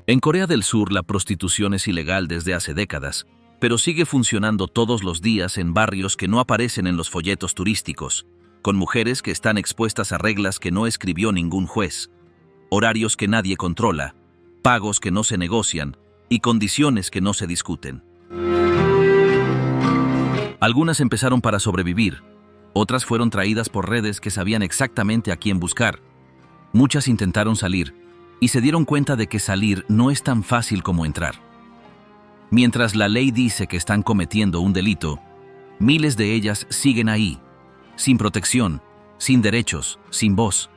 En Corea del Sur la prostitución es ilegal desde hace décadas, pero sigue funcionando todos los días en barrios que no aparecen en los folletos turísticos, con mujeres que están expuestas a reglas que no escribió ningún juez, horarios que nadie controla, pagos que no se negocian y condiciones que no se discuten. Algunas empezaron para sobrevivir, otras fueron traídas por redes que sabían exactamente a quién buscar. Muchas intentaron salir y se dieron cuenta de que salir no es tan fácil como entrar. Mientras la ley dice que están cometiendo un delito, miles de ellas siguen ahí, sin protección, sin derechos, sin voz.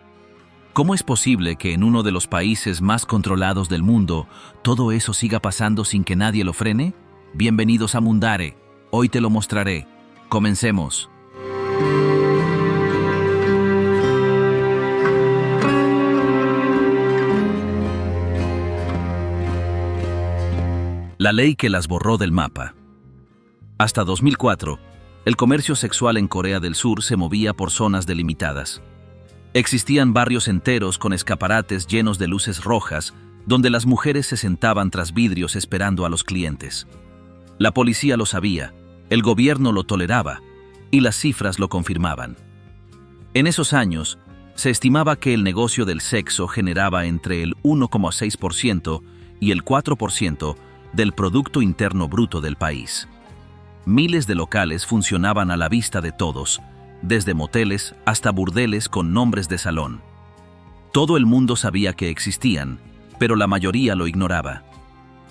¿Cómo es posible que en uno de los países más controlados del mundo todo eso siga pasando sin que nadie lo frene? Bienvenidos a Mundare. Hoy te lo mostraré. Comencemos. La ley que las borró del mapa. Hasta 2004, el comercio sexual en Corea del Sur se movía por zonas delimitadas. Existían barrios enteros con escaparates llenos de luces rojas, donde las mujeres se sentaban tras vidrios esperando a los clientes. La policía lo sabía, el gobierno lo toleraba, y las cifras lo confirmaban. En esos años, se estimaba que el negocio del sexo generaba entre el 1,6% y el 4% del Producto Interno Bruto del país. Miles de locales funcionaban a la vista de todos, desde moteles hasta burdeles con nombres de salón. Todo el mundo sabía que existían, pero la mayoría lo ignoraba.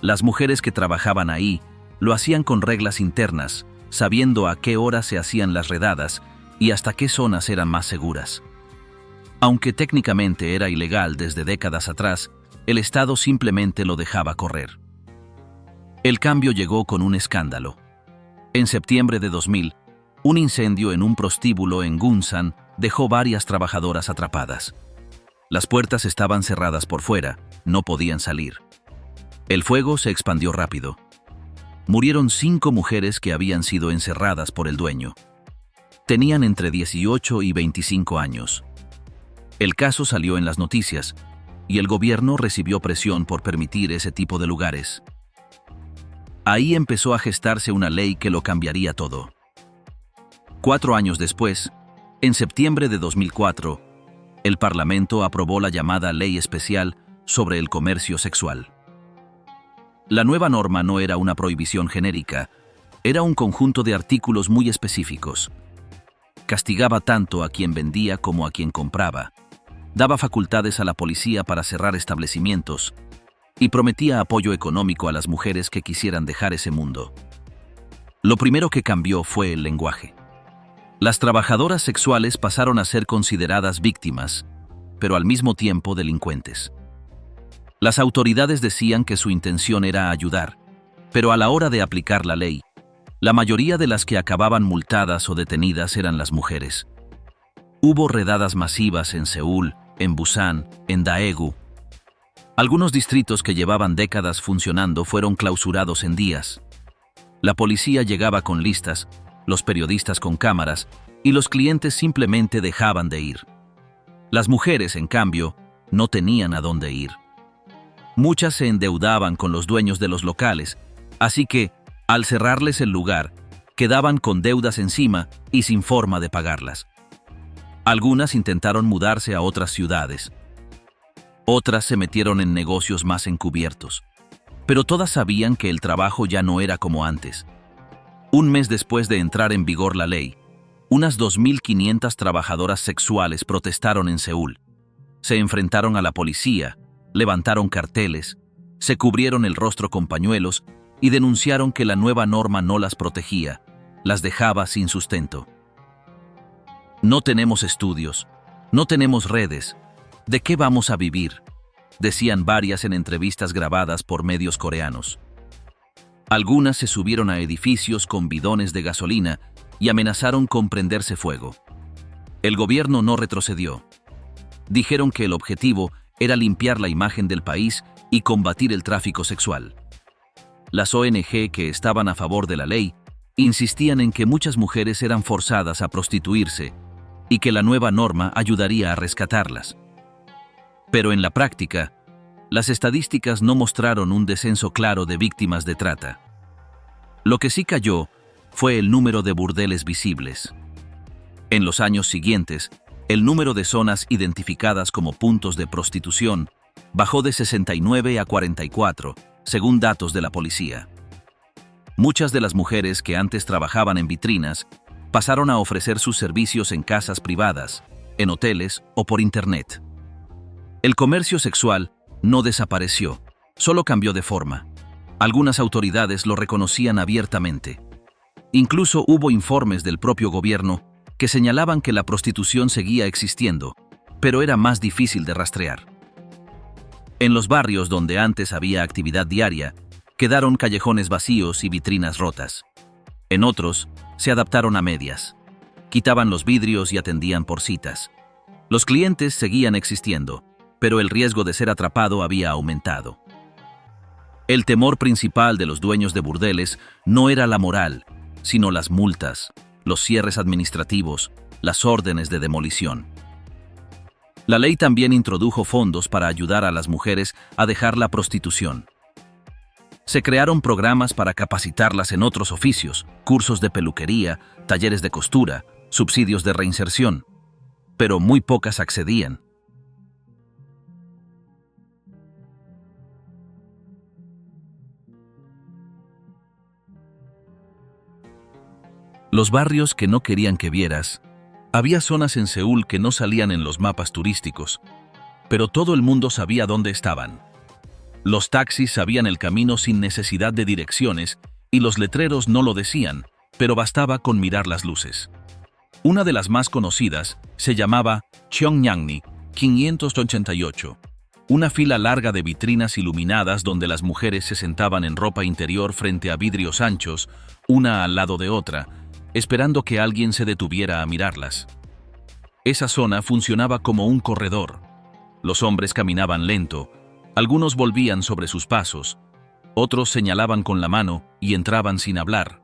Las mujeres que trabajaban ahí lo hacían con reglas internas, sabiendo a qué hora se hacían las redadas y hasta qué zonas eran más seguras. Aunque técnicamente era ilegal desde décadas atrás, el Estado simplemente lo dejaba correr. El cambio llegó con un escándalo. En septiembre de 2000, un incendio en un prostíbulo en Gunsan dejó varias trabajadoras atrapadas. Las puertas estaban cerradas por fuera, no podían salir. El fuego se expandió rápido. Murieron 5 mujeres que habían sido encerradas por el dueño. Tenían entre 18 y 25 años. El caso salió en las noticias, y el gobierno recibió presión por permitir ese tipo de lugares. Ahí empezó a gestarse una ley que lo cambiaría todo. 4 años después, en septiembre de 2004, el Parlamento aprobó la llamada Ley Especial sobre el Comercio Sexual. La nueva norma no era una prohibición genérica, era un conjunto de artículos muy específicos. Castigaba tanto a quien vendía como a quien compraba, daba facultades a la policía para cerrar establecimientos, y prometía apoyo económico a las mujeres que quisieran dejar ese mundo. Lo primero que cambió fue el lenguaje. Las trabajadoras sexuales pasaron a ser consideradas víctimas, pero al mismo tiempo delincuentes. Las autoridades decían que su intención era ayudar, pero a la hora de aplicar la ley, la mayoría de las que acababan multadas o detenidas eran las mujeres. Hubo redadas masivas en Seúl, en Busan, en Daegu. Algunos distritos que llevaban décadas funcionando fueron clausurados en días. La policía llegaba con listas, los periodistas con cámaras, y los clientes simplemente dejaban de ir. Las mujeres, en cambio, no tenían a dónde ir. Muchas se endeudaban con los dueños de los locales, así que, al cerrarles el lugar, quedaban con deudas encima y sin forma de pagarlas. Algunas intentaron mudarse a otras ciudades. Otras se metieron en negocios más encubiertos. Pero todas sabían que el trabajo ya no era como antes. Un mes después de entrar en vigor la ley, unas 2.500 trabajadoras sexuales protestaron en Seúl. Se enfrentaron a la policía, levantaron carteles, se cubrieron el rostro con pañuelos y denunciaron que la nueva norma no las protegía, las dejaba sin sustento. No tenemos estudios, no tenemos redes. ¿De qué vamos a vivir?, decían varias en entrevistas grabadas por medios coreanos. Algunas se subieron a edificios con bidones de gasolina y amenazaron con prenderse fuego. El gobierno no retrocedió. Dijeron que el objetivo era limpiar la imagen del país y combatir el tráfico sexual. Las ONG que estaban a favor de la ley insistían en que muchas mujeres eran forzadas a prostituirse y que la nueva norma ayudaría a rescatarlas. Pero en la práctica, las estadísticas no mostraron un descenso claro de víctimas de trata. Lo que sí cayó fue el número de burdeles visibles. En los años siguientes, el número de zonas identificadas como puntos de prostitución bajó de 69 a 44, según datos de la policía. Muchas de las mujeres que antes trabajaban en vitrinas pasaron a ofrecer sus servicios en casas privadas, en hoteles o por internet. El comercio sexual no desapareció, solo cambió de forma. Algunas autoridades lo reconocían abiertamente. Incluso hubo informes del propio gobierno que señalaban que la prostitución seguía existiendo, pero era más difícil de rastrear. En los barrios donde antes había actividad diaria, quedaron callejones vacíos y vitrinas rotas. En otros, se adaptaron a medias. Quitaban los vidrios y atendían por citas. Los clientes seguían existiendo, pero el riesgo de ser atrapado había aumentado. El temor principal de los dueños de burdeles no era la moral, sino las multas, los cierres administrativos, las órdenes de demolición. La ley también introdujo fondos para ayudar a las mujeres a dejar la prostitución. Se crearon programas para capacitarlas en otros oficios, cursos de peluquería, talleres de costura, subsidios de reinserción, pero muy pocas accedían. Los barrios que no querían que vieras. Había zonas en Seúl que no salían en los mapas turísticos, pero todo el mundo sabía dónde estaban. Los taxis sabían el camino sin necesidad de direcciones y los letreros no lo decían, pero bastaba con mirar las luces. Una de las más conocidas se llamaba Cheongnamni 588, una fila larga de vitrinas iluminadas donde las mujeres se sentaban en ropa interior frente a vidrios anchos, una al lado de otra, esperando que alguien se detuviera a mirarlas. Esa zona funcionaba como un corredor. Los hombres caminaban lento, algunos volvían sobre sus pasos, otros señalaban con la mano y entraban sin hablar.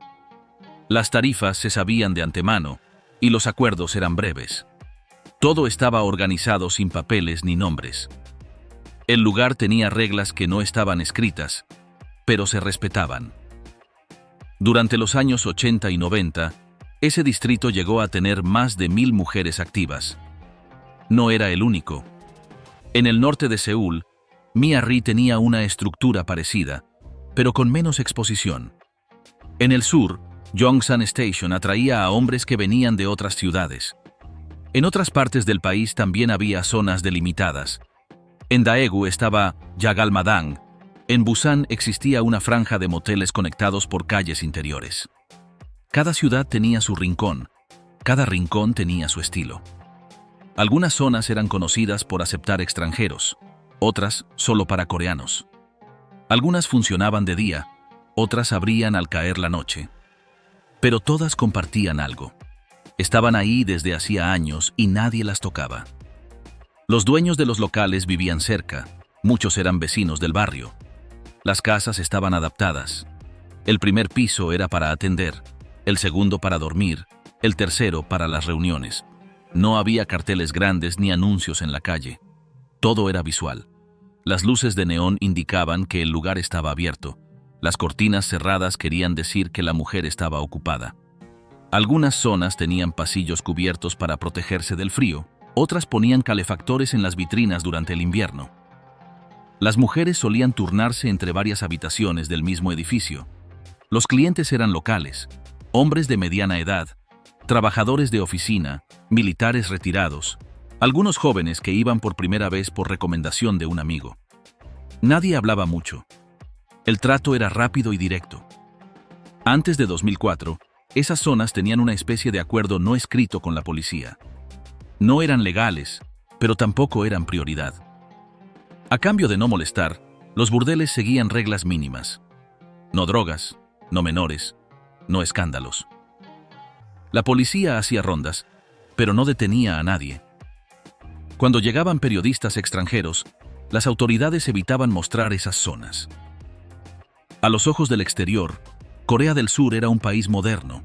Las tarifas se sabían de antemano y los acuerdos eran breves. Todo estaba organizado sin papeles ni nombres. El lugar tenía reglas que no estaban escritas, pero se respetaban. Durante los años 80 y 90, ese distrito llegó a tener más de 1000 mujeres activas. No era el único. En el norte de Seúl, Mia-ri tenía una estructura parecida, pero con menos exposición. En el sur, Yongsan Station atraía a hombres que venían de otras ciudades. En otras partes del país también había zonas delimitadas. En Daegu estaba Yagalmadang. En Busan existía una franja de moteles conectados por calles interiores. Cada ciudad tenía su rincón, cada rincón tenía su estilo. Algunas zonas eran conocidas por aceptar extranjeros, otras solo para coreanos. Algunas funcionaban de día, otras abrían al caer la noche. Pero todas compartían algo. Estaban ahí desde hacía años y nadie las tocaba. Los dueños de los locales vivían cerca, muchos eran vecinos del barrio. Las casas estaban adaptadas. El primer piso era para atender, el segundo para dormir, el tercero para las reuniones. No había carteles grandes ni anuncios en la calle. Todo era visual. Las luces de neón indicaban que el lugar estaba abierto. Las cortinas cerradas querían decir que la mujer estaba ocupada. Algunas zonas tenían pasillos cubiertos para protegerse del frío, otras ponían calefactores en las vitrinas durante el invierno. Las mujeres solían turnarse entre varias habitaciones del mismo edificio. Los clientes eran locales, hombres de mediana edad, trabajadores de oficina, militares retirados, algunos jóvenes que iban por primera vez por recomendación de un amigo. Nadie hablaba mucho. El trato era rápido y directo. Antes de 2004, esas zonas tenían una especie de acuerdo no escrito con la policía. No eran legales, pero tampoco eran prioridad. A cambio de no molestar, los burdeles seguían reglas mínimas. No drogas, no menores, no escándalos. La policía hacía rondas, pero no detenía a nadie. Cuando llegaban periodistas extranjeros, las autoridades evitaban mostrar esas zonas. A los ojos del exterior, Corea del Sur era un país moderno,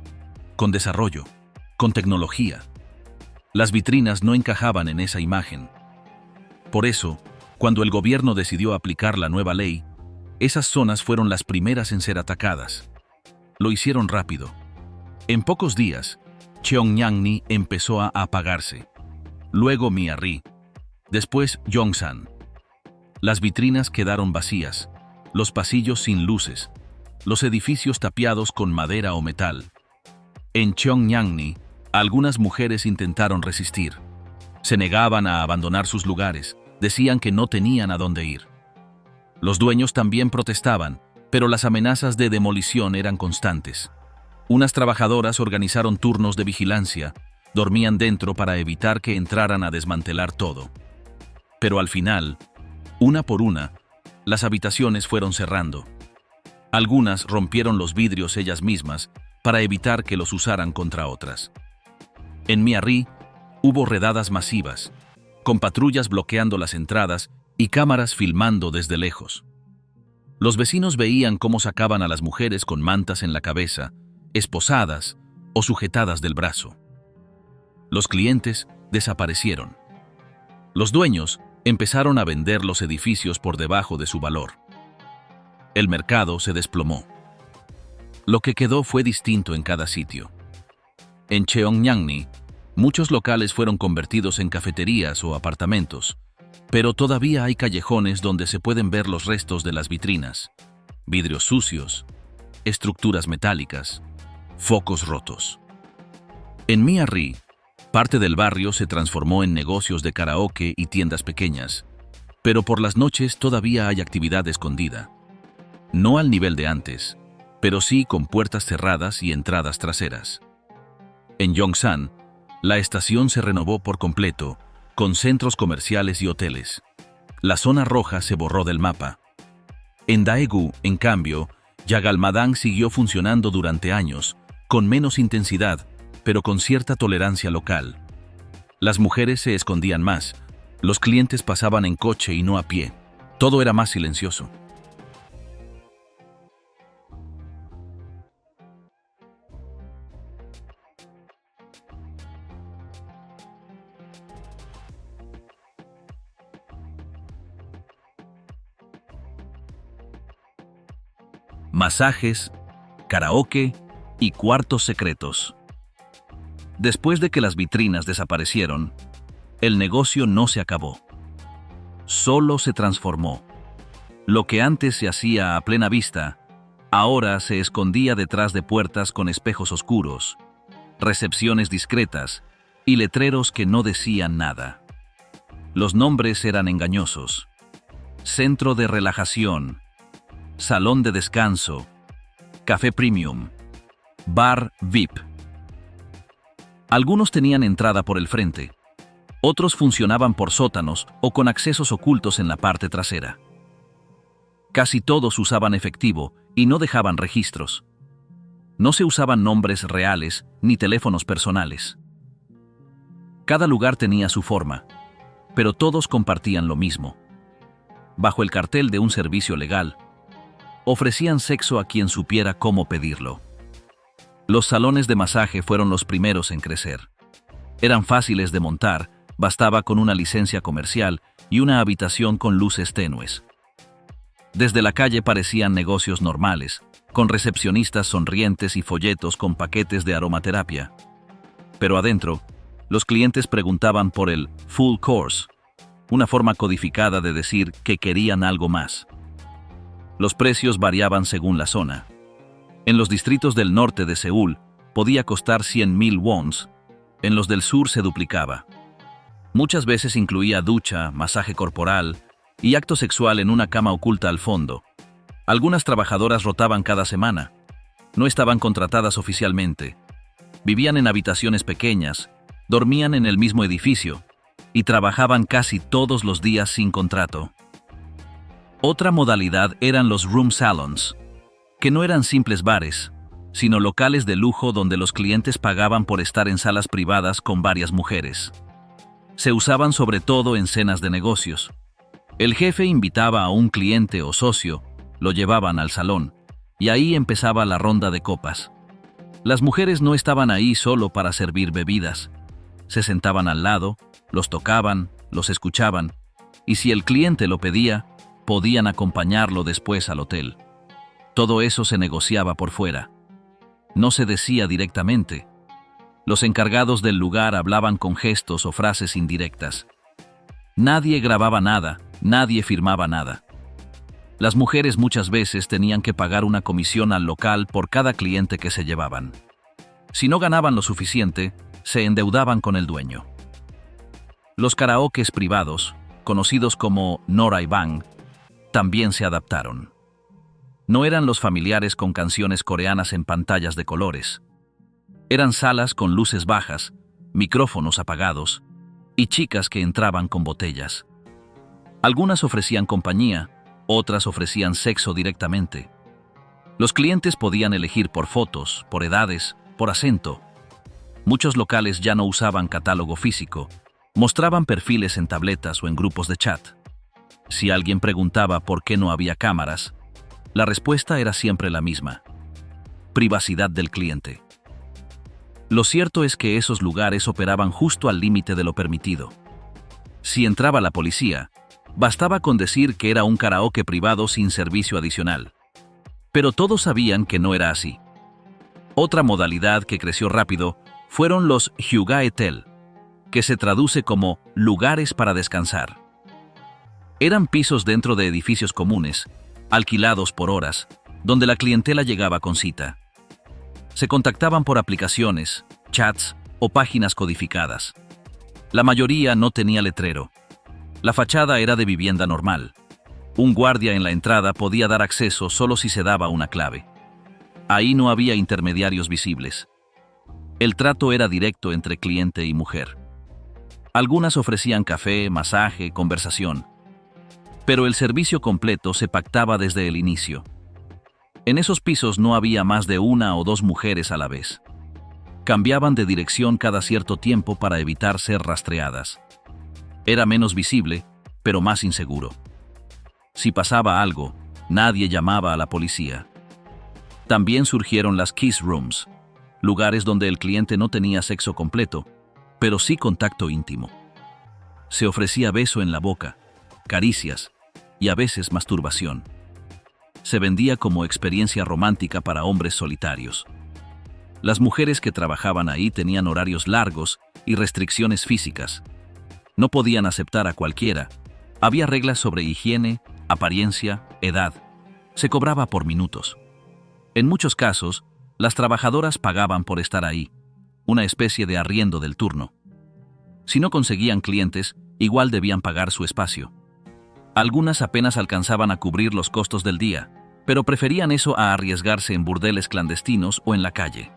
con desarrollo, con tecnología. Las vitrinas no encajaban en esa imagen. Por eso, Cuando el gobierno decidió aplicar la nueva ley, esas zonas fueron las primeras en ser atacadas. Lo hicieron rápido. En pocos días, Cheongnyangni empezó a apagarse. Luego Myanmar. Después Yongsan. Las vitrinas quedaron vacías, los pasillos sin luces, los edificios tapiados con madera o metal. En Cheongnyangni, algunas mujeres intentaron resistir. Se negaban a abandonar sus lugares, decían que no tenían a dónde ir. Los dueños también protestaban, pero las amenazas de demolición eran constantes. Unas trabajadoras organizaron turnos de vigilancia, dormían dentro para evitar que entraran a desmantelar todo. Pero al final, una por una, las habitaciones fueron cerrando. Algunas rompieron los vidrios ellas mismas para evitar que los usaran contra otras. En Myanmar hubo redadas masivas, con patrullas bloqueando las entradas y cámaras filmando desde lejos. Los vecinos veían cómo sacaban a las mujeres con mantas en la cabeza, esposadas o sujetadas del brazo. Los clientes desaparecieron. Los dueños empezaron a vender los edificios por debajo de su valor. El mercado se desplomó. Lo que quedó fue distinto en cada sitio. En Cheongnyangni, muchos locales fueron convertidos en cafeterías o apartamentos, pero todavía hay callejones donde se pueden ver los restos de las vitrinas, vidrios sucios, estructuras metálicas, focos rotos. En Myanmar, parte del barrio se transformó en negocios de karaoke y tiendas pequeñas, pero por las noches todavía hay actividad escondida. No al nivel de antes, pero sí con puertas cerradas y entradas traseras. En Yongsan, la estación se renovó por completo, con centros comerciales y hoteles. La zona roja se borró del mapa. En Daegu, en cambio, Yagalmadang siguió funcionando durante años, con menos intensidad, pero con cierta tolerancia local. Las mujeres se escondían más, los clientes pasaban en coche y no a pie. Todo era más silencioso. Masajes, karaoke y cuartos secretos. Después de que las vitrinas desaparecieron, el negocio no se acabó. Solo se transformó. Lo que antes se hacía a plena vista, ahora se escondía detrás de puertas con espejos oscuros, recepciones discretas y letreros que no decían nada. Los nombres eran engañosos. Centro de relajación, salón de descanso, café premium, bar VIP. Algunos tenían entrada por el frente, otros funcionaban por sótanos o con accesos ocultos en la parte trasera. Casi todos usaban efectivo y no dejaban registros. No se usaban nombres reales ni teléfonos personales. Cada lugar tenía su forma, pero todos compartían lo mismo. Bajo el cartel de un servicio legal, ofrecían sexo a quien supiera cómo pedirlo. Los salones de masaje fueron los primeros en crecer. Eran fáciles de montar, bastaba con una licencia comercial y una habitación con luces tenues. Desde la calle parecían negocios normales, con recepcionistas sonrientes y folletos con paquetes de aromaterapia. Pero adentro, los clientes preguntaban por el full course, una forma codificada de decir que querían algo más. Los precios variaban según la zona. En los distritos del norte de Seúl podía costar 100,000 wons, en los del sur se duplicaba. Muchas veces incluía ducha, masaje corporal y acto sexual en una cama oculta al fondo. Algunas trabajadoras rotaban cada semana. No estaban contratadas oficialmente. Vivían en habitaciones pequeñas, dormían en el mismo edificio y trabajaban casi todos los días sin contrato. Otra modalidad eran los room salons, que no eran simples bares, sino locales de lujo donde los clientes pagaban por estar en salas privadas con varias mujeres. Se usaban sobre todo en cenas de negocios. El jefe invitaba a un cliente o socio, lo llevaban al salón, y ahí empezaba la ronda de copas. Las mujeres no estaban ahí solo para servir bebidas. Se sentaban al lado, los tocaban, los escuchaban, y si el cliente lo pedía, podían acompañarlo después al hotel. Todo eso se negociaba por fuera. No se decía directamente. Los encargados del lugar hablaban con gestos o frases indirectas. Nadie grababa nada, nadie firmaba nada. Las mujeres muchas veces tenían que pagar una comisión al local por cada cliente que se llevaban. Si no ganaban lo suficiente, se endeudaban con el dueño. Los karaokes privados, conocidos como Noraebang, también se adaptaron. No eran los familiares con canciones coreanas en pantallas de colores. Eran salas con luces bajas, micrófonos apagados y chicas que entraban con botellas. Algunas ofrecían compañía, otras ofrecían sexo directamente. Los clientes podían elegir por fotos, por edades, por acento. Muchos locales ya no usaban catálogo físico, mostraban perfiles en tabletas o en grupos de chat. Si alguien preguntaba por qué no había cámaras, la respuesta era siempre la misma: privacidad del cliente. Lo cierto es que esos lugares operaban justo al límite de lo permitido. Si entraba la policía, bastaba con decir que era un karaoke privado sin servicio adicional. Pero todos sabían que no era así. Otra modalidad que creció rápido fueron los Hyugaetel, que se traduce como lugares para descansar. Eran pisos dentro de edificios comunes, alquilados por horas, donde la clientela llegaba con cita. Se contactaban por aplicaciones, chats o páginas codificadas. La mayoría no tenía letrero. La fachada era de vivienda normal. Un guardia en la entrada podía dar acceso solo si se daba una clave. Ahí no había intermediarios visibles. El trato era directo entre cliente y mujer. Algunas ofrecían café, masaje, conversación. Pero el servicio completo se pactaba desde el inicio. En esos pisos no había más de una o dos mujeres a la vez. Cambiaban de dirección cada cierto tiempo para evitar ser rastreadas. Era menos visible, pero más inseguro. Si pasaba algo, nadie llamaba a la policía. También surgieron las kiss rooms, lugares donde el cliente no tenía sexo completo, pero sí contacto íntimo. Se ofrecía beso en la boca, caricias y a veces masturbación. Se vendía como experiencia romántica para hombres solitarios. Las mujeres que trabajaban ahí tenían horarios largos y restricciones físicas. No podían aceptar a cualquiera. Había reglas sobre higiene, apariencia, edad. Se cobraba por minutos. En muchos casos, las trabajadoras pagaban por estar ahí, una especie de arriendo del turno. Si no conseguían clientes, igual debían pagar su espacio. Algunas apenas alcanzaban a cubrir los costos del día, pero preferían eso a arriesgarse en burdeles clandestinos o en la calle.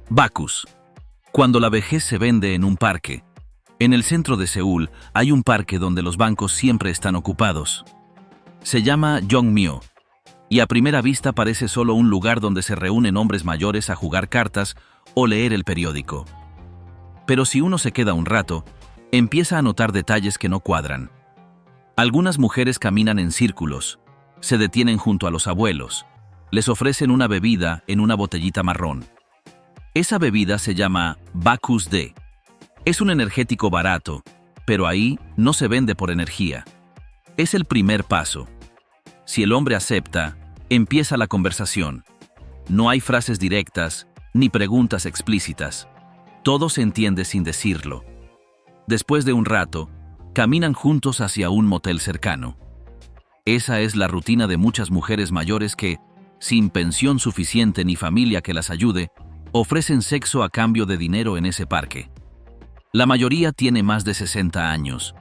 Bacchus. Cuando la vejez se vende en un parque. En el centro de Seúl hay un parque donde los bancos siempre están ocupados. Se llama Yongmyo, y a primera vista parece solo un lugar donde se reúnen hombres mayores a jugar cartas o leer el periódico. Pero si uno se queda un rato, empieza a notar detalles que no cuadran. Algunas mujeres caminan en círculos, se detienen junto a los abuelos, les ofrecen una bebida en una botellita marrón. Esa bebida se llama Bacchus D. Es un energético barato, pero ahí no se vende por energía. Es el primer paso. Si el hombre acepta, empieza la conversación. No hay frases directas ni preguntas explícitas. Todo se entiende sin decirlo. Después de un rato, caminan juntos hacia un motel cercano. Esa es la rutina de muchas mujeres mayores que, sin pensión suficiente ni familia que las ayude, ofrecen sexo a cambio de dinero en ese parque. La mayoría tiene más de 60 años.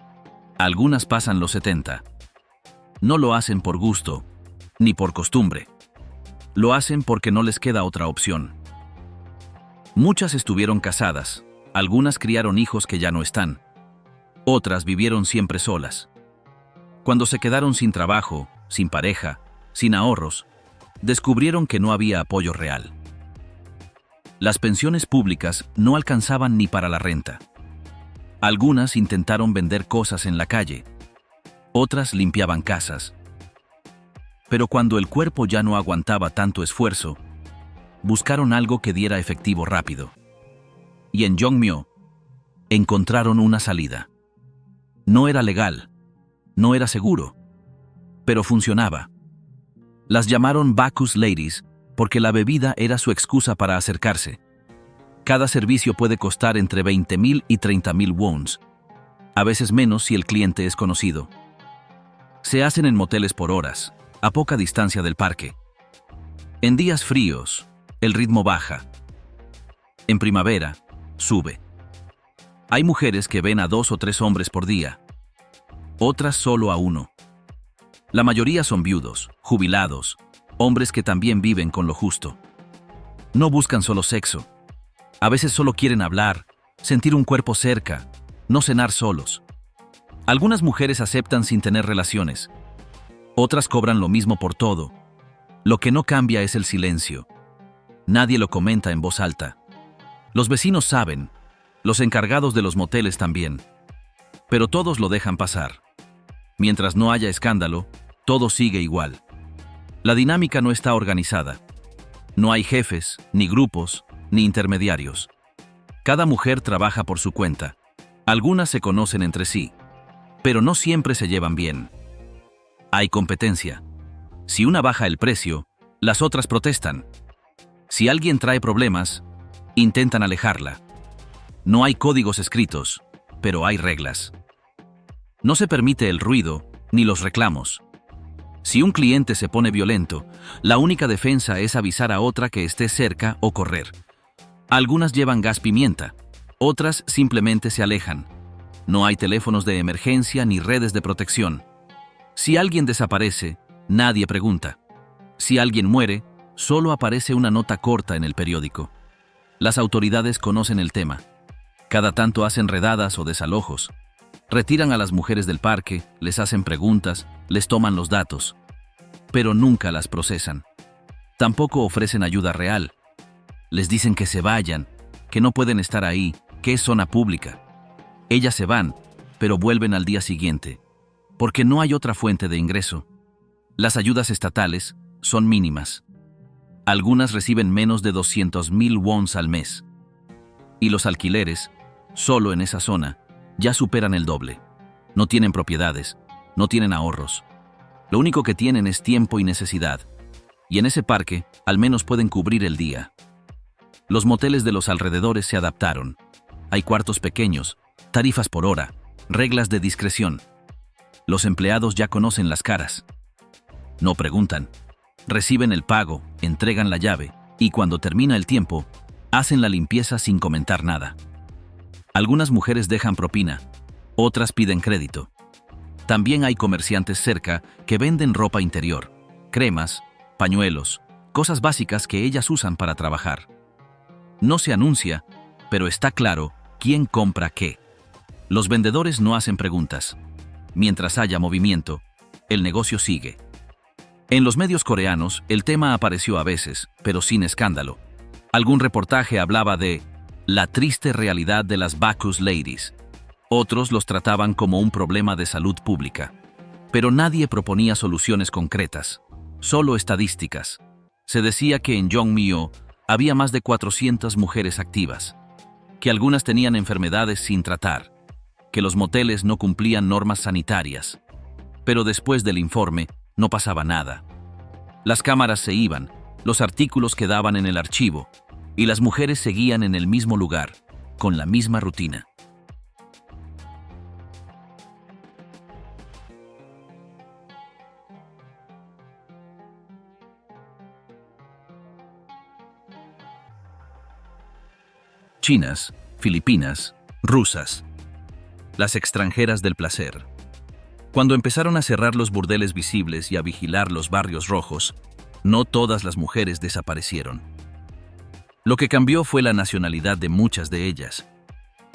Algunas pasan los 70. No lo hacen por gusto, ni por costumbre. Lo hacen porque no les queda otra opción. Muchas estuvieron casadas, algunas criaron hijos que ya no están. Otras vivieron siempre solas. Cuando se quedaron sin trabajo, sin pareja, sin ahorros, descubrieron que no había apoyo real. Las pensiones públicas no alcanzaban ni para la renta. Algunas intentaron vender cosas en la calle. Otras limpiaban casas. Pero cuando el cuerpo ya no aguantaba tanto esfuerzo, buscaron algo que diera efectivo rápido. Y en Jongmyo encontraron una salida. No era legal, no era seguro, pero funcionaba. Las llamaron Bacchus Ladies porque la bebida era su excusa para acercarse. Cada servicio puede costar entre 20.000 y 30.000 wons, a veces menos si el cliente es conocido. Se hacen en moteles por horas, a poca distancia del parque. En días fríos, el ritmo baja. En primavera, sube. Hay mujeres que ven a 2 o 3 hombres por día, otras solo a 1. La mayoría son viudos, jubilados, hombres que también viven con lo justo. No buscan solo sexo. A veces solo quieren hablar, sentir un cuerpo cerca, no cenar solos. Algunas mujeres aceptan sin tener relaciones. Otras cobran lo mismo por todo. Lo que no cambia es el silencio. Nadie lo comenta en voz alta. Los vecinos saben, los encargados de los moteles también. Pero todos lo dejan pasar. Mientras no haya escándalo, todo sigue igual. La dinámica no está organizada. No hay jefes, ni grupos, ni intermediarios. Cada mujer trabaja por su cuenta. Algunas se conocen entre sí, pero no siempre se llevan bien. Hay competencia. Si una baja el precio, las otras protestan. Si alguien trae problemas, intentan alejarla. No hay códigos escritos, pero hay reglas. No se permite el ruido ni los reclamos. Si un cliente se pone violento, la única defensa es avisar a otra que esté cerca o correr. Algunas llevan gas pimienta, otras simplemente se alejan. No hay teléfonos de emergencia ni redes de protección. Si alguien desaparece, nadie pregunta. Si alguien muere, solo aparece una nota corta en el periódico. Las autoridades conocen el tema. Cada tanto hacen redadas o desalojos. Retiran a las mujeres del parque, les hacen preguntas, les toman los datos. Pero nunca las procesan. Tampoco ofrecen ayuda real. Les dicen que se vayan, que no pueden estar ahí, que es zona pública. Ellas se van, pero vuelven al día siguiente, porque no hay otra fuente de ingreso. Las ayudas estatales son mínimas. Algunas reciben menos de 200.000 wons al mes. Y los alquileres, solo en esa zona, ya superan el doble. No tienen propiedades, no tienen ahorros. Lo único que tienen es tiempo y necesidad. Y en ese parque, al menos pueden cubrir el día. Los moteles de los alrededores se adaptaron. Hay cuartos pequeños, tarifas por hora, reglas de discreción. Los empleados ya conocen las caras. No preguntan. Reciben el pago, entregan la llave, y cuando termina el tiempo, hacen la limpieza sin comentar nada. Algunas mujeres dejan propina, otras piden crédito. También hay comerciantes cerca que venden ropa interior, cremas, pañuelos, cosas básicas que ellas usan para trabajar. No se anuncia, pero está claro quién compra qué. Los vendedores no hacen preguntas. Mientras haya movimiento, el negocio sigue. En los medios coreanos, el tema apareció a veces, pero sin escándalo. Algún reportaje hablaba de la triste realidad de las Bacchus Ladies. Otros los trataban como un problema de salud pública. Pero nadie proponía soluciones concretas, solo estadísticas. Se decía que en Jongmyo había más de 400 mujeres activas, que algunas tenían enfermedades sin tratar, que los moteles no cumplían normas sanitarias. Pero después del informe, no pasaba nada. Las cámaras se iban, los artículos quedaban en el archivo, y las mujeres seguían en el mismo lugar, con la misma rutina. Chinas, filipinas, rusas. Las extranjeras del placer. Cuando empezaron a cerrar los burdeles visibles y a vigilar los barrios rojos, no todas las mujeres desaparecieron. Lo que cambió fue la nacionalidad de muchas de ellas.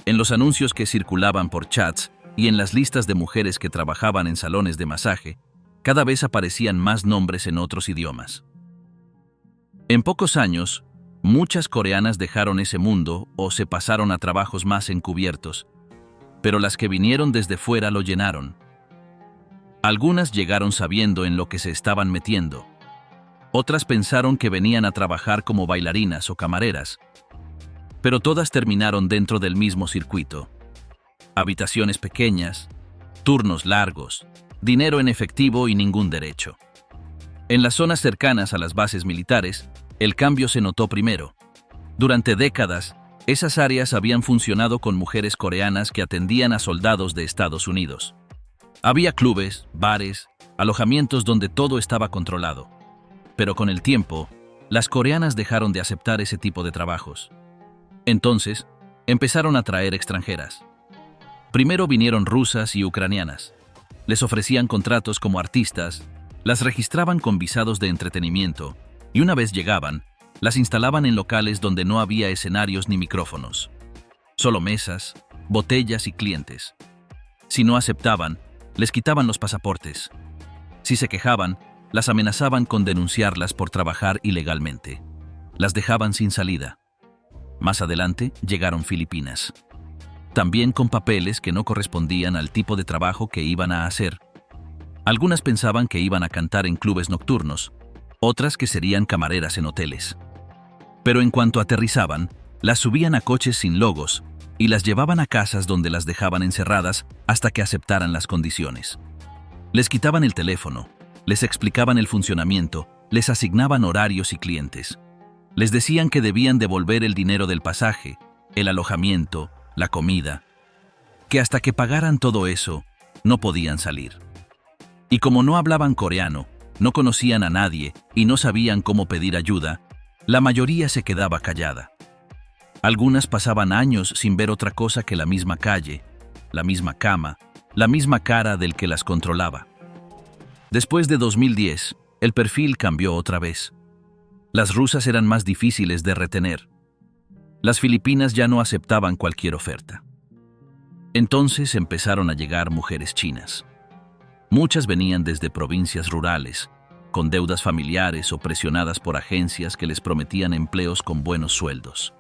En los anuncios que circulaban por chats y en las listas de mujeres que trabajaban en salones de masaje, cada vez aparecían más nombres en otros idiomas. En pocos años, muchas coreanas dejaron ese mundo o se pasaron a trabajos más encubiertos, pero las que vinieron desde fuera lo llenaron. Algunas llegaron sabiendo en lo que se estaban metiendo. Otras pensaron que venían a trabajar como bailarinas o camareras. Pero todas terminaron dentro del mismo circuito. Habitaciones pequeñas, turnos largos, dinero en efectivo y ningún derecho. En las zonas cercanas a las bases militares, el cambio se notó primero. Durante décadas, esas áreas habían funcionado con mujeres coreanas que atendían a soldados de Estados Unidos. Había clubes, bares, alojamientos donde todo estaba controlado. Pero con el tiempo, las coreanas dejaron de aceptar ese tipo de trabajos. Entonces, empezaron a traer extranjeras. Primero vinieron rusas y ucranianas. Les ofrecían contratos como artistas, las registraban con visados de entretenimiento y una vez llegaban, las instalaban en locales donde no había escenarios ni micrófonos. Solo mesas, botellas y clientes. Si no aceptaban, les quitaban los pasaportes. Si se quejaban, las amenazaban con denunciarlas por trabajar ilegalmente. Las dejaban sin salida. Más adelante llegaron Filipinas. También con papeles que no correspondían al tipo de trabajo que iban a hacer. Algunas pensaban que iban a cantar en clubes nocturnos, otras que serían camareras en hoteles. Pero en cuanto aterrizaban, las subían a coches sin logos y las llevaban a casas donde las dejaban encerradas hasta que aceptaran las condiciones. Les quitaban el teléfono, les explicaban el funcionamiento, les asignaban horarios y clientes. Les decían que debían devolver el dinero del pasaje, el alojamiento, la comida, que hasta que pagaran todo eso, no podían salir. Y como no hablaban coreano, no conocían a nadie y no sabían cómo pedir ayuda, la mayoría se quedaba callada. Algunas pasaban años sin ver otra cosa que la misma calle, la misma cama, la misma cara del que las controlaba. Después de 2010, el perfil cambió otra vez. Las rusas eran más difíciles de retener. Las filipinas ya no aceptaban cualquier oferta. Entonces empezaron a llegar mujeres chinas. Muchas venían desde provincias rurales, con deudas familiares o presionadas por agencias que les prometían empleos con buenos sueldos.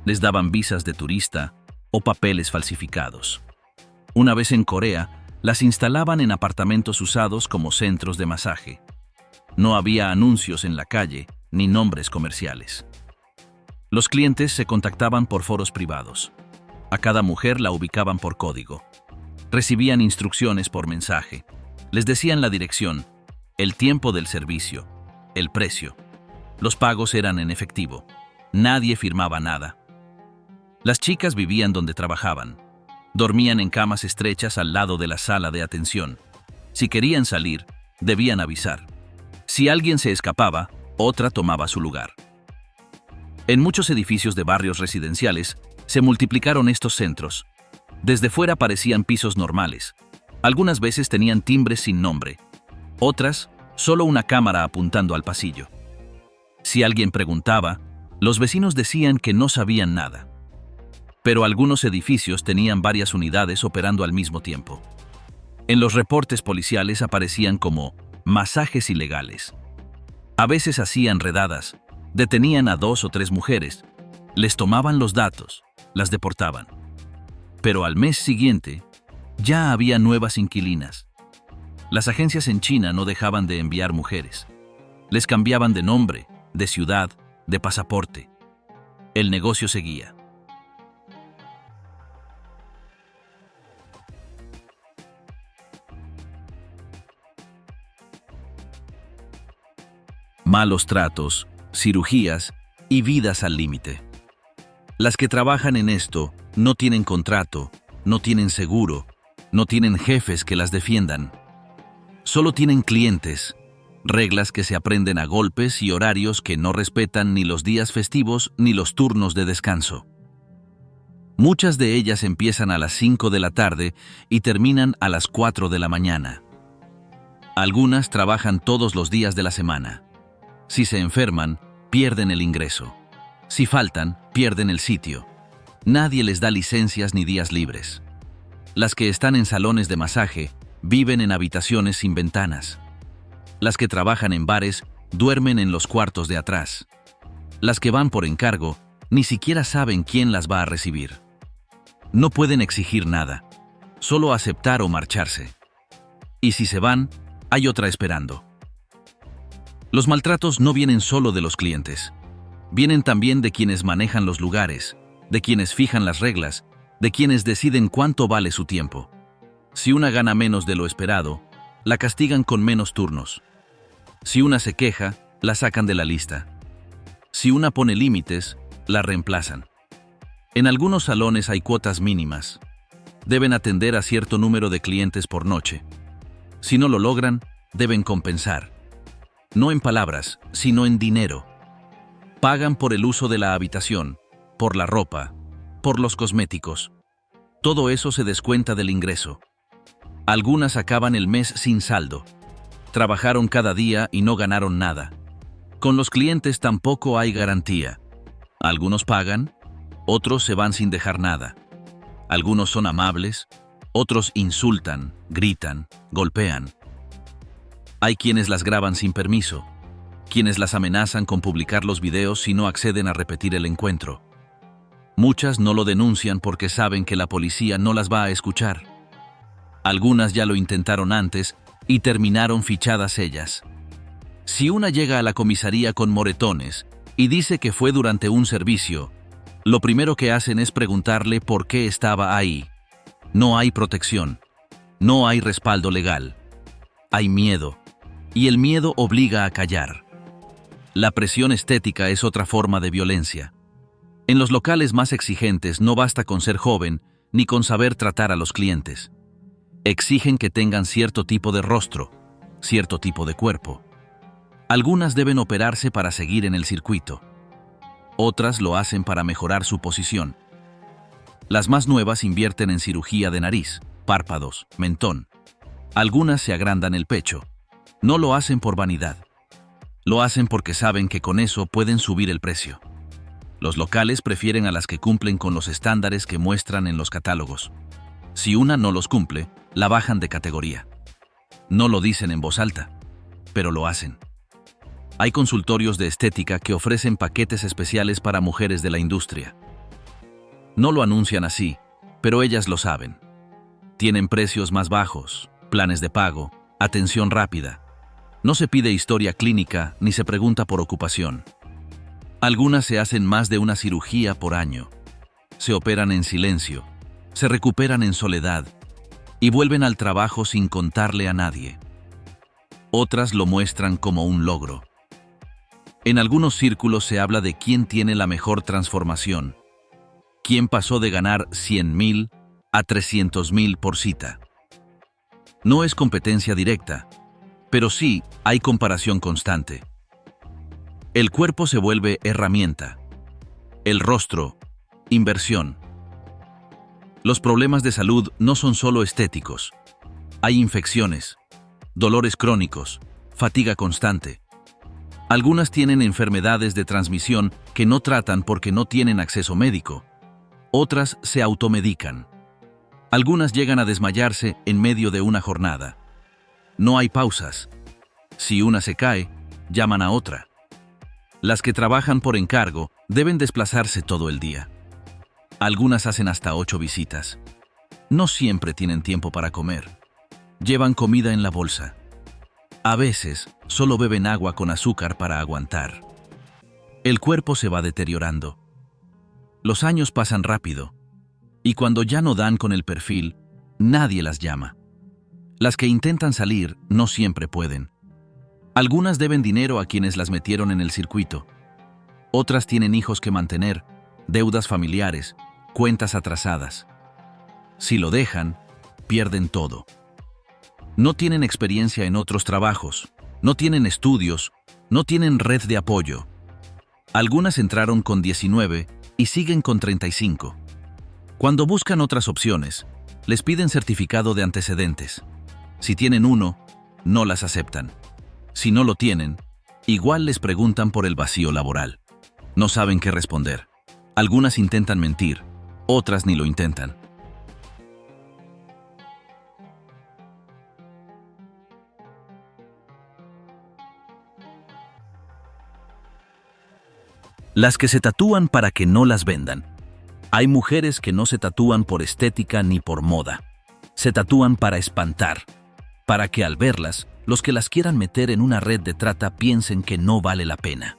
Les daban visas de turista o papeles falsificados. Una vez en Corea, las instalaban en apartamentos usados como centros de masaje. No había anuncios en la calle ni nombres comerciales. Los clientes se contactaban por foros privados. A cada mujer la ubicaban por código. Recibían instrucciones por mensaje. Les decían la dirección, el tiempo del servicio, el precio. Los pagos eran en efectivo. Nadie firmaba nada. Las chicas vivían donde trabajaban. Dormían en camas estrechas al lado de la sala de atención. Si querían salir, debían avisar. Si alguien se escapaba, otra tomaba su lugar. En muchos edificios de barrios residenciales se multiplicaron estos centros. Desde fuera parecían pisos normales. Algunas veces tenían timbres sin nombre. Otras, solo una cámara apuntando al pasillo. Si alguien preguntaba, los vecinos decían que no sabían nada. Pero algunos edificios tenían varias unidades operando al mismo tiempo. En los reportes policiales aparecían como masajes ilegales. A veces hacían redadas, detenían a 2 o 3 mujeres, les tomaban los datos, las deportaban. Pero al mes siguiente, ya había nuevas inquilinas. Las agencias en China no dejaban de enviar mujeres. Les cambiaban de nombre, de ciudad, de pasaporte. El negocio seguía. Malos tratos, cirugías y vidas al límite. Las que trabajan en esto no tienen contrato, no tienen seguro, no tienen jefes que las defiendan. Solo tienen clientes, reglas que se aprenden a golpes y horarios que no respetan ni los días festivos ni los turnos de descanso. Muchas de ellas empiezan a las 5 de la tarde y terminan a las 4 de la mañana. Algunas trabajan todos los días de la semana. Si se enferman, pierden el ingreso. Si faltan, pierden el sitio. Nadie les da licencias ni días libres. Las que están en salones de masaje viven en habitaciones sin ventanas. Las que trabajan en bares duermen en los cuartos de atrás. Las que van por encargo ni siquiera saben quién las va a recibir. No pueden exigir nada, solo aceptar o marcharse. Y si se van, hay otra esperando. Los maltratos no vienen solo de los clientes. Vienen también de quienes manejan los lugares, de quienes fijan las reglas, de quienes deciden cuánto vale su tiempo. Si una gana menos de lo esperado, la castigan con menos turnos. Si una se queja, la sacan de la lista. Si una pone límites, la reemplazan. En algunos salones hay cuotas mínimas. Deben atender a cierto número de clientes por noche. Si no lo logran, deben compensar. No en palabras, sino en dinero. Pagan por el uso de la habitación, por la ropa, por los cosméticos. Todo eso se descuenta del ingreso. Algunas acaban el mes sin saldo. Trabajaron cada día y no ganaron nada. Con los clientes tampoco hay garantía. Algunos pagan, otros se van sin dejar nada. Algunos son amables, otros insultan, gritan, golpean. Hay quienes las graban sin permiso, quienes las amenazan con publicar los videos si no acceden a repetir el encuentro. Muchas no lo denuncian porque saben que la policía no las va a escuchar. Algunas ya lo intentaron antes y terminaron fichadas ellas. Si una llega a la comisaría con moretones y dice que fue durante un servicio, lo primero que hacen es preguntarle por qué estaba ahí. No hay protección, no hay respaldo legal. Hay miedo, y el miedo obliga a callar. La presión estética es otra forma de violencia. En los locales más exigentes no basta con ser joven ni con saber tratar a los clientes. Exigen que tengan cierto tipo de rostro, cierto tipo de cuerpo. Algunas deben operarse para seguir en el circuito. Otras lo hacen para mejorar su posición. Las más nuevas invierten en cirugía de nariz, párpados, mentón. Algunas se agrandan el pecho. No lo hacen por vanidad. Lo hacen porque saben que con eso pueden subir el precio. Los locales prefieren a las que cumplen con los estándares que muestran en los catálogos. Si una no los cumple, la bajan de categoría. No lo dicen en voz alta, pero lo hacen. Hay consultorios de estética que ofrecen paquetes especiales para mujeres de la industria. No lo anuncian así, pero ellas lo saben. Tienen precios más bajos, planes de pago, atención rápida. No se pide historia clínica ni se pregunta por ocupación. Algunas se hacen más de una cirugía por año. Se operan en silencio, se recuperan en soledad y vuelven al trabajo sin contarle a nadie. Otras lo muestran como un logro. En algunos círculos se habla de quién tiene la mejor transformación, quién pasó de ganar 100,000 a 300,000 por cita. No es competencia directa, pero sí hay comparación constante. El cuerpo se vuelve herramienta. El rostro, inversión. Los problemas de salud no son solo estéticos. Hay infecciones, dolores crónicos, fatiga constante. Algunas tienen enfermedades de transmisión que no tratan porque no tienen acceso médico. Otras se automedican. Algunas llegan a desmayarse en medio de una jornada. No hay pausas. Si una se cae, llaman a otra. Las que trabajan por encargo deben desplazarse todo el día. Algunas hacen hasta 8 visitas. No siempre tienen tiempo para comer. Llevan comida en la bolsa. A veces, solo beben agua con azúcar para aguantar. El cuerpo se va deteriorando. Los años pasan rápido, y cuando ya no dan con el perfil, nadie las llama. Las que intentan salir no siempre pueden. Algunas deben dinero a quienes las metieron en el circuito. Otras tienen hijos que mantener, deudas familiares, cuentas atrasadas. Si lo dejan, pierden todo. No tienen experiencia en otros trabajos, no tienen estudios, no tienen red de apoyo. Algunas entraron con 19 y siguen con 35. Cuando buscan otras opciones, les piden certificado de antecedentes. Si tienen uno, no las aceptan. Si no lo tienen, igual les preguntan por el vacío laboral. No saben qué responder. Algunas intentan mentir, otras ni lo intentan. Las que se tatúan para que no las vendan. Hay mujeres que no se tatúan por estética ni por moda. Se tatúan para espantar. para que al verlas, los que las quieran meter en una red de trata piensen que no vale la pena.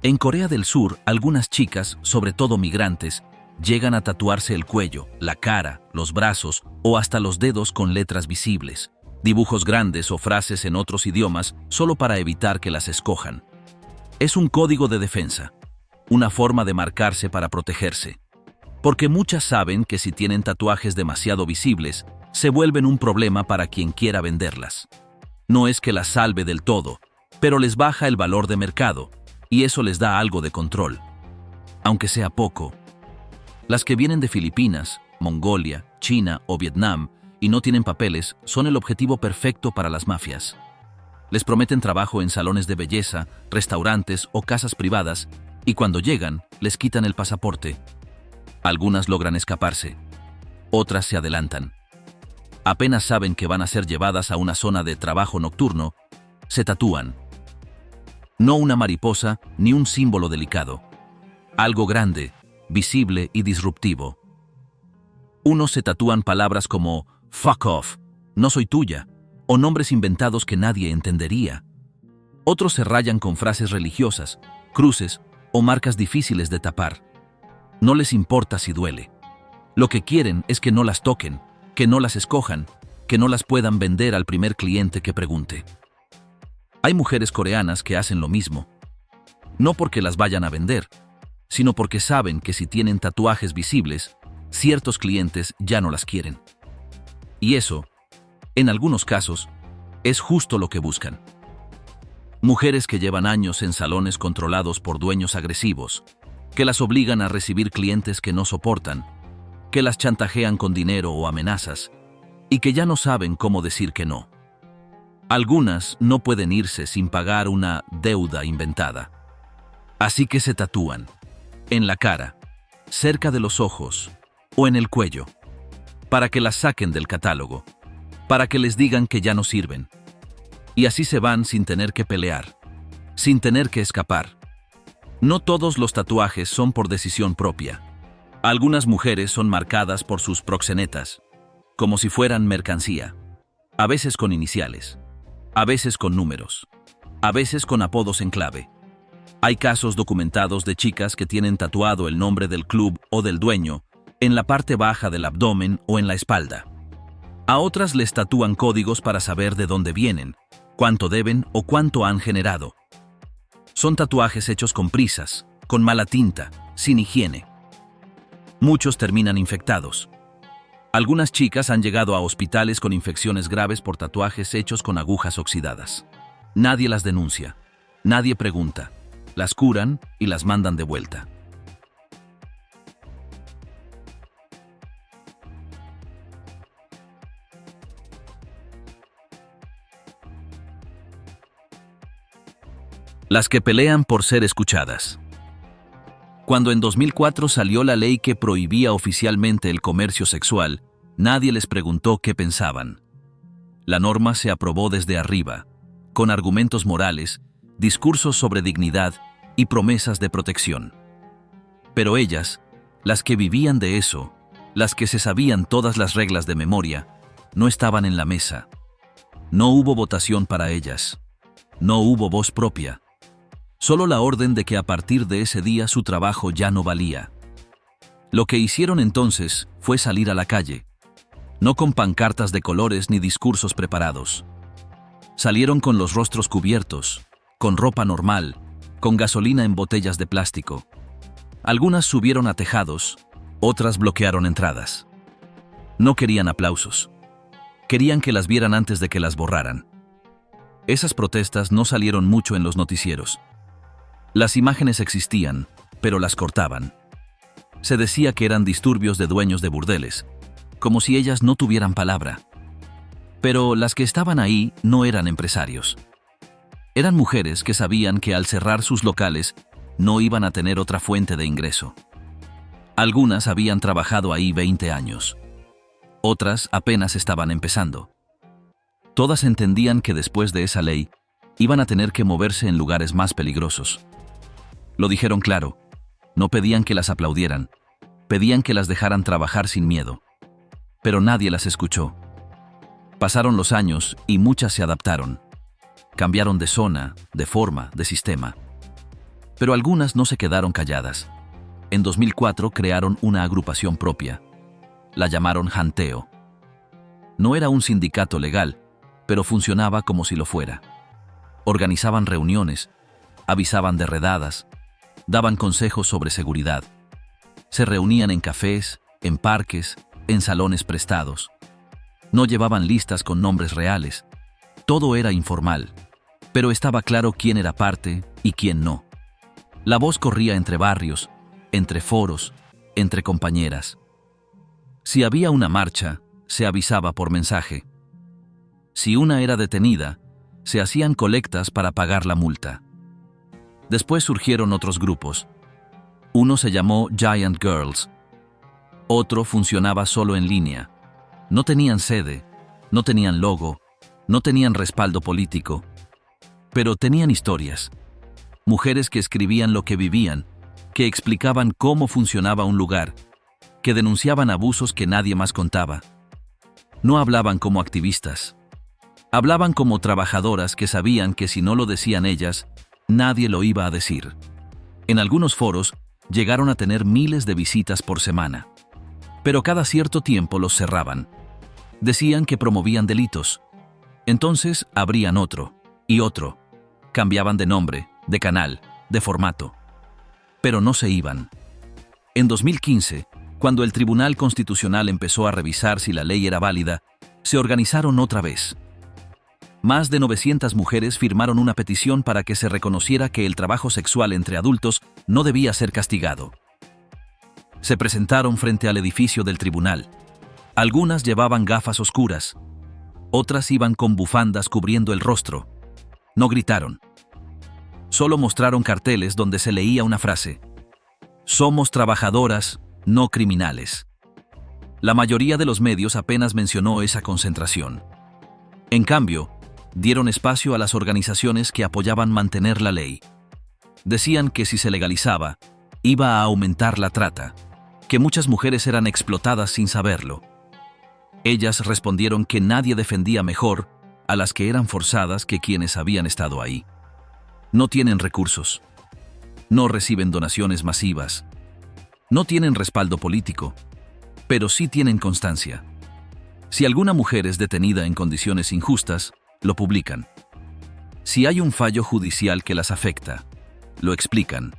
En Corea del Sur, algunas chicas, sobre todo migrantes, llegan a tatuarse el cuello, la cara, los brazos o hasta los dedos con letras visibles, dibujos grandes o frases en otros idiomas solo para evitar que las escojan. Es un código de defensa, una forma de marcarse para protegerse. Porque muchas saben que si tienen tatuajes demasiado visibles, se vuelven un problema para quien quiera venderlas. No es que las salve del todo, pero les baja el valor de mercado, y eso les da algo de control. Aunque sea poco. Las que vienen de Filipinas, Mongolia, China o Vietnam y no tienen papeles son el objetivo perfecto para las mafias. Les prometen trabajo en salones de belleza, restaurantes o casas privadas, y cuando llegan, les quitan el pasaporte. Algunas logran escaparse, otras se adelantan. Apenas saben que van a ser llevadas a una zona de trabajo nocturno, se tatúan. No una mariposa ni un símbolo delicado. Algo grande, visible y disruptivo. Unos se tatúan palabras como "fuck off", "no soy tuya", o nombres inventados que nadie entendería. Otros se rayan con frases religiosas, cruces o marcas difíciles de tapar. No les importa si duele. Lo que quieren es que no las toquen, que no las escojan, que no las puedan vender al primer cliente que pregunte. Hay mujeres coreanas que hacen lo mismo. No porque las vayan a vender, sino porque saben que si tienen tatuajes visibles, ciertos clientes ya no las quieren. Y eso, en algunos casos, es justo lo que buscan. Mujeres que llevan años en salones controlados por dueños agresivos, que las obligan a recibir clientes que no soportan, que las chantajean con dinero o amenazas, y que ya no saben cómo decir que no. Algunas no pueden irse sin pagar una deuda inventada. Así que se tatúan, en la cara, cerca de los ojos o en el cuello, para que las saquen del catálogo, para que les digan que ya no sirven. Y así se van sin tener que pelear, sin tener que escapar. No todos los tatuajes son por decisión propia. Algunas mujeres son marcadas por sus proxenetas, como si fueran mercancía, a veces con iniciales, a veces con números, a veces con apodos en clave. Hay casos documentados de chicas que tienen tatuado el nombre del club o del dueño en la parte baja del abdomen o en la espalda. A otras les tatúan códigos para saber de dónde vienen, cuánto deben o cuánto han generado. Son tatuajes hechos con prisas, con mala tinta, sin higiene. Muchos terminan infectados. Algunas chicas han llegado a hospitales con infecciones graves por tatuajes hechos con agujas oxidadas. Nadie las denuncia, nadie pregunta. Las curan y las mandan de vuelta. Las que pelean por ser escuchadas. Cuando en 2004 salió la ley que prohibía oficialmente el comercio sexual, nadie les preguntó qué pensaban. La norma se aprobó desde arriba, con argumentos morales, discursos sobre dignidad y promesas de protección. Pero ellas, las que vivían de eso, las que se sabían todas las reglas de memoria, no estaban en la mesa. No hubo votación para ellas. No hubo voz propia. Solo la orden de que a partir de ese día su trabajo ya no valía. Lo que hicieron entonces fue salir a la calle, no con pancartas de colores ni discursos preparados. Salieron con los rostros cubiertos, con ropa normal, con gasolina en botellas de plástico. Algunas subieron a tejados, otras bloquearon entradas. No querían aplausos. Querían que las vieran antes de que las borraran. Esas protestas no salieron mucho en los noticieros. Las imágenes existían, pero las cortaban. Se decía que eran disturbios de dueños de burdeles, como si ellas no tuvieran palabra. Pero las que estaban ahí no eran empresarios. Eran mujeres que sabían que al cerrar sus locales no iban a tener otra fuente de ingreso. Algunas habían trabajado ahí 20 años. Otras apenas estaban empezando. Todas entendían que después de esa ley iban a tener que moverse en lugares más peligrosos. Lo dijeron claro. No pedían que las aplaudieran. Pedían que las dejaran trabajar sin miedo. Pero nadie las escuchó. Pasaron los años y muchas se adaptaron. Cambiaron de zona, de forma, de sistema. Pero algunas no se quedaron calladas. En 2004 crearon una agrupación propia. La llamaron Janteo. No era un sindicato legal, pero funcionaba como si lo fuera. Organizaban reuniones, avisaban de redadas, daban consejos sobre seguridad. Se reunían en cafés, en parques, en salones prestados. No llevaban listas con nombres reales. Todo era informal, pero estaba claro quién era parte y quién no. La voz corría entre barrios, entre foros, entre compañeras. Si había una marcha, se avisaba por mensaje. Si una era detenida, se hacían colectas para pagar la multa. Después surgieron otros grupos. Uno se llamó Giant Girls. Otro funcionaba solo en línea. No tenían sede, no tenían logo, no tenían respaldo político, pero tenían historias. Mujeres que escribían lo que vivían, que explicaban cómo funcionaba un lugar, que denunciaban abusos que nadie más contaba. No hablaban como activistas. Hablaban como trabajadoras que sabían que si no lo decían ellas, nadie lo iba a decir. En algunos foros llegaron a tener miles de visitas por semana. Pero cada cierto tiempo los cerraban. Decían que promovían delitos. Entonces abrían otro, y otro. Cambiaban de nombre, de canal, de formato. Pero no se iban. En 2015, cuando el Tribunal Constitucional empezó a revisar si la ley era válida, se organizaron otra vez. Más de 900 mujeres firmaron una petición para que se reconociera que el trabajo sexual entre adultos no debía ser castigado. Se presentaron frente al edificio del tribunal. Algunas llevaban gafas oscuras. Otras iban con bufandas cubriendo el rostro. No gritaron. Solo mostraron carteles donde se leía una frase: "Somos trabajadoras, no criminales". La mayoría de los medios apenas mencionó esa concentración. En cambio, dieron espacio a las organizaciones que apoyaban mantener la ley. Decían que si se legalizaba, iba a aumentar la trata, que muchas mujeres eran explotadas sin saberlo. Ellas respondieron que nadie defendía mejor a las que eran forzadas que quienes habían estado ahí. No tienen recursos. No reciben donaciones masivas. No tienen respaldo político, pero sí tienen constancia. Si alguna mujer es detenida en condiciones injustas, lo publican. Si hay un fallo judicial que las afecta, lo explican.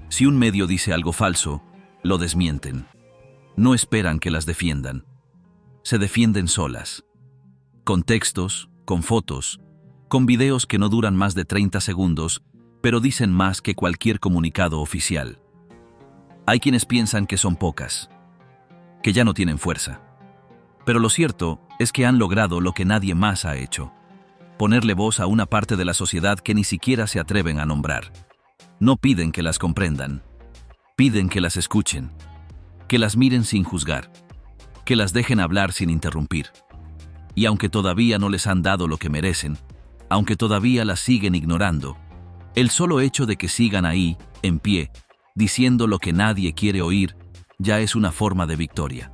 Si un medio dice algo falso, lo desmienten. No esperan que las defiendan. Se defienden solas. Con textos, con fotos, con videos que no duran más de 30 segundos, pero dicen más que cualquier comunicado oficial. Hay quienes piensan que son pocas, que ya no tienen fuerza. Pero lo cierto es que han logrado lo que nadie más ha hecho: ponerle voz a una parte de la sociedad que ni siquiera se atreven a nombrar. No piden que las comprendan, piden que las escuchen, que las miren sin juzgar, que las dejen hablar sin interrumpir. Y aunque todavía no les han dado lo que merecen, aunque todavía las siguen ignorando, el solo hecho de que sigan ahí, en pie, diciendo lo que nadie quiere oír, ya es una forma de victoria.